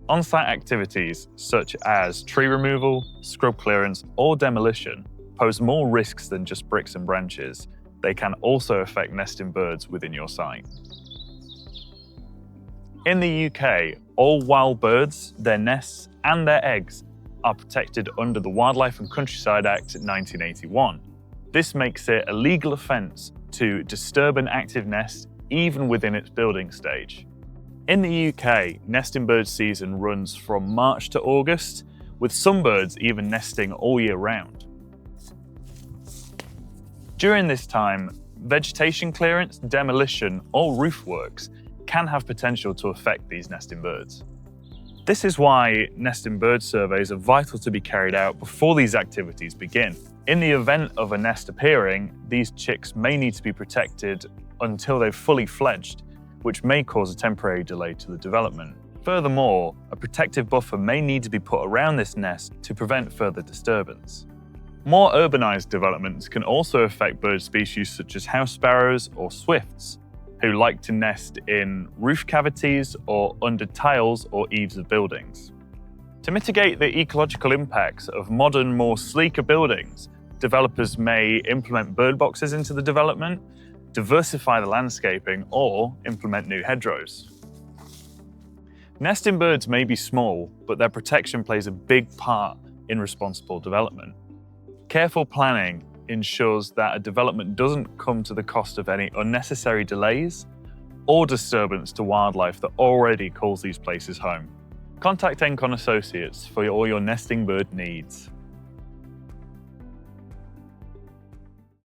On-site activities such as tree removal, scrub clearance, or demolition pose more risks than just bricks and branches. They can also affect nesting birds within your site. In the UK, all wild birds, their nests and their eggs are protected under the Wildlife and Countryside Act 1981. This makes it a legal offence to disturb an active nest even within its building stage. In the UK, nesting bird season runs from March to August, with some birds even nesting all year round. During this time, vegetation clearance, demolition, or roof works can have potential to affect these nesting birds. This is why nesting bird surveys are vital to be carried out before these activities begin. In the event of a nest appearing, these chicks may need to be protected until they've fully fledged, which may cause a temporary delay to the development. Furthermore, a protective buffer may need to be put around this nest to prevent further disturbance. More urbanised developments can also affect bird species such as house sparrows or swifts, who like to nest in roof cavities or under tiles or eaves of buildings. To mitigate the ecological impacts of modern, more sleeker buildings, developers may implement bird boxes into the development, diversify the landscaping, or implement new hedgerows. Nesting birds may be small, but their protection plays a big part in responsible development. Careful planning ensures that a development doesn't come to the cost of any unnecessary delays or disturbance to wildlife that already calls these places home. Contact Encon Associates for all your nesting bird needs.